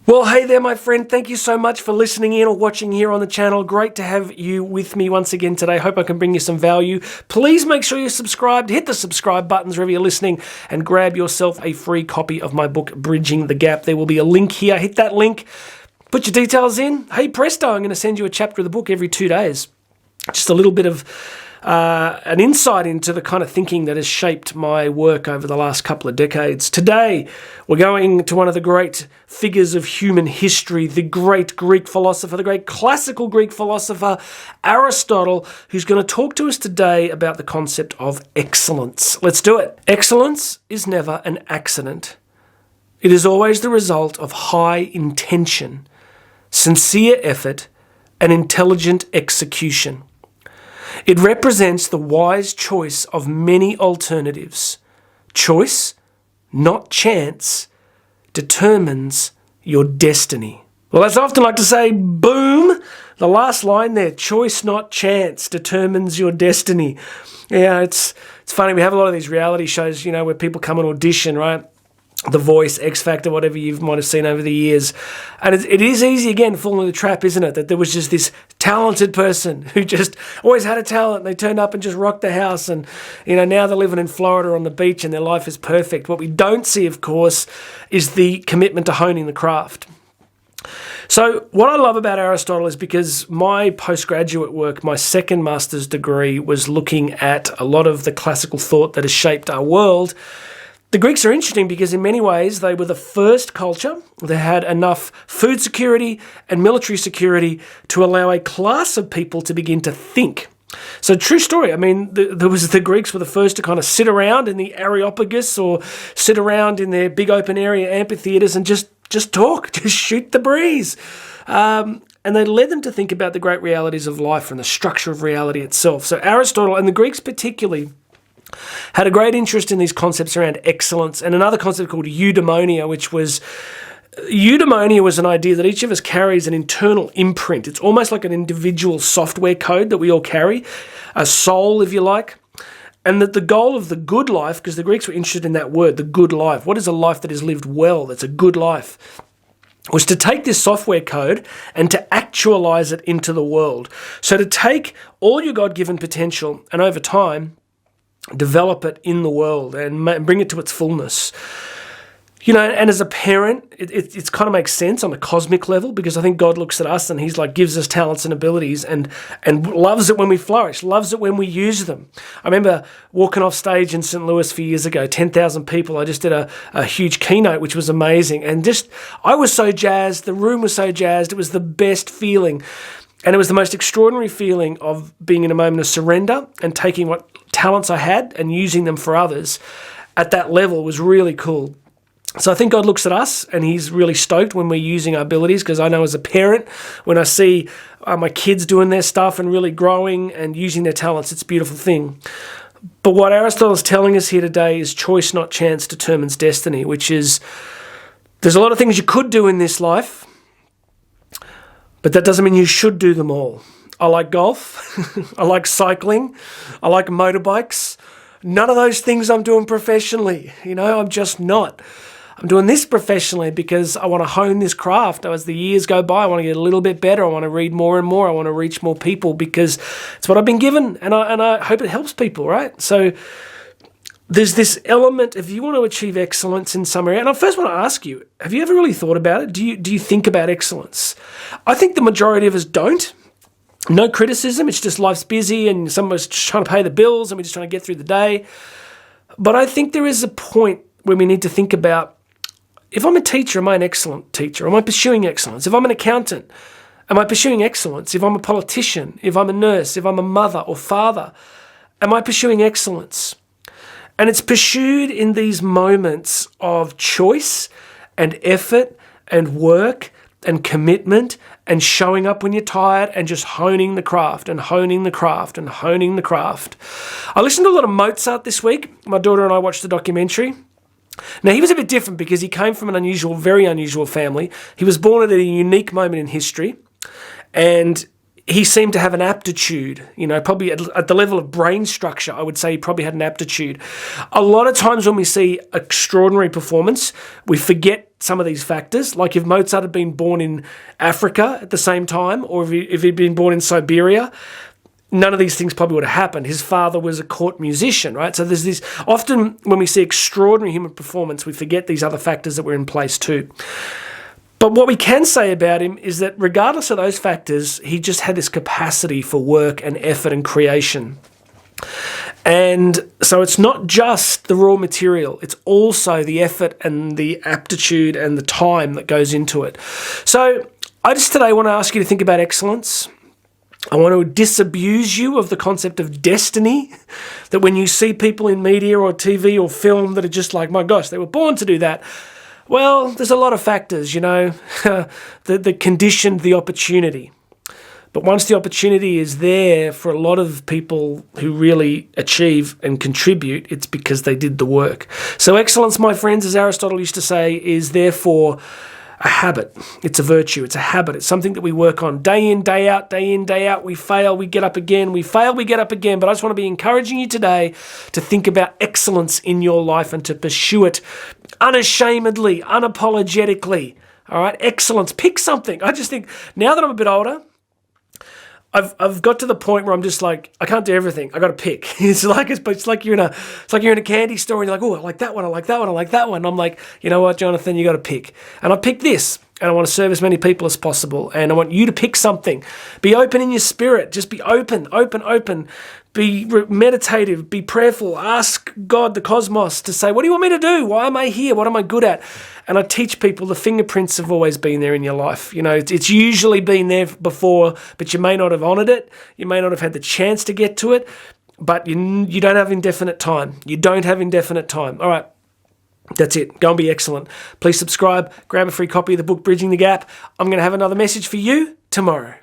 Well, hey there, my friend. Thank you so much for listening in or watching here on the channel. Great to have you with me once again today. Hope I can bring you some value. Please make sure you're subscribed. Hit the subscribe buttons wherever you're listening and grab yourself a free copy of my book, Bridging the Gap. There will be a link here. Hit that link. Put your details in. Hey, presto, I'm going to send you a chapter of the book every 2 days. Just a little bit of an insight into the kind of thinking that has shaped my work over the last couple of decades. Today, we're going to one of the great figures of human history, the great Greek philosopher, the great classical Greek philosopher, Aristotle, who's going to talk to us today about the concept of excellence. Let's do it. Excellence is never an accident. It is always the result of high intention, sincere effort, and intelligent execution. It represents the wise choice of many alternatives. Choice, not chance, determines your destiny. Well, as I often like to say, boom, the last line there, choice, not chance, determines your destiny. Yeah, it's funny, we have a lot of these reality shows, where people come and audition, right? The Voice, X Factor, whatever you might have seen over the years. And it is easy, again, to fall into the trap, isn't it? That there was just this talented person who just always had a talent. They turned up and just rocked the house. And, now they're living in Florida on the beach and their life is perfect. What we don't see, of course, is the commitment to honing the craft. So what I love about Aristotle is because my postgraduate work, my second master's degree, was looking at a lot of the classical thought that has shaped our world. The Greeks are interesting because in many ways they were the first culture that had enough food security and military security to allow a class of people to begin to think. So true story. I mean, the Greeks were the first to kind of sit around in the Areopagus or sit around in their big open area amphitheaters and just talk, just shoot the breeze. And they led them to think about the great realities of life and the structure of reality itself. So Aristotle, and the Greeks particularly, had a great interest in these concepts around excellence and another concept called eudaimonia, eudaimonia was an idea that each of us carries an internal imprint. It's almost like an individual software code that we all carry, a soul, if you like, and that the goal of the good life, because the Greeks were interested in that word, the good life, what is a life that is lived well, that's a good life, was to take this software code and to actualize it into the world. So to take all your God-given potential and over time, develop it in the world and bring it to its fullness. And as a parent, it kind of makes sense on a cosmic level because I think God looks at us and he's like, gives us talents and abilities and loves it when we flourish, loves it when we use them. I remember walking off stage in St. Louis a few years ago, 10,000 people. I just did a huge keynote, which was amazing. And I was so jazzed. The room was so jazzed. It was the best feeling. And it was the most extraordinary feeling of being in a moment of surrender and taking what talents I had and using them for others at that level was really cool. So I think God looks at us and he's really stoked when we're using our abilities, because I know as a parent, when I see my kids doing their stuff and really growing and using their talents, it's a beautiful thing. But what Aristotle is telling us here today is choice, not chance, determines destiny, which is there's a lot of things you could do in this life, but that doesn't mean you should do them all. I like golf. I like cycling. I like motorbikes. None of those things I'm doing professionally. I'm just not. I'm doing this professionally because I want to hone this craft. As the years go by, I want to get a little bit better. I want to read more and more. I want to reach more people because it's what I've been given, and I hope it helps people, right? So there's this element, if you want to achieve excellence in some area, and I first want to ask you, have you ever really thought about it? Do you think about excellence? I think the majority of us don't. No criticism, it's just life's busy and some of us just trying to pay the bills and we're just trying to get through the day. But I think there is a point where we need to think about, if I'm a teacher, am I an excellent teacher? Am I pursuing excellence? If I'm an accountant, am I pursuing excellence? If I'm a politician, if I'm a nurse, if I'm a mother or father, am I pursuing excellence? And it's pursued in these moments of choice and effort and work and commitment and showing up when you're tired and just honing the craft and honing the craft and honing the craft. I listened to a lot of Mozart this week. My daughter and I watched the documentary. Now, he was a bit different because he came from an unusual, very unusual family. He was born at a unique moment in history, and he seemed to have an aptitude, probably at the level of brain structure, I would say he probably had an aptitude. A lot of times when we see extraordinary performance, we forget some of these factors. Like if Mozart had been born in Africa at the same time, or if he'd been born in Siberia, none of these things probably would have happened. His father was a court musician, right? So there's this, often when we see extraordinary human performance, we forget these other factors that were in place too. But what we can say about him is that regardless of those factors, he just had this capacity for work and effort and creation. And so it's not just the raw material, it's also the effort and the aptitude and the time that goes into it. So I just today want to ask you to think about excellence. I want to disabuse you of the concept of destiny, that when you see people in media or TV or film that are just like, my gosh, they were born to do that. Well, there's a lot of factors, that conditioned the opportunity. But once the opportunity is there for a lot of people who really achieve and contribute, it's because they did the work. So excellence, my friends, as Aristotle used to say, is therefore a habit. It's a virtue. It's a habit. It's something that we work on day in, day out, day in, day out. We fail, we get up again. We fail, we get up again. But I just want to be encouraging you today to think about excellence in your life and to pursue it unashamedly, unapologetically. All right? Excellence. Pick something. I just think now that I'm a bit older, I've got to the point where I'm just like, I can't do everything. I got to pick. It's like you're in a candy store and you're like, oh, I like that one. I like that one. I like that one. And I'm like, you know what, Jonathan, you got to pick. And I picked this. And I want to serve as many people as possible. And I want you to pick something. Be open in your spirit. Just be open. Be meditative. Be prayerful. Ask God, the cosmos, to say, what do you want me to do? Why am I here? What am I good at? And I teach people the fingerprints have always been there in your life. It's usually been there before, but you may not have honored it. You may not have had the chance to get to it. But you don't have indefinite time. You don't have indefinite time. All right. That's it. Go and be excellent. Please subscribe. Grab a free copy of the book, Bridging the Gap. I'm going to have another message for you tomorrow.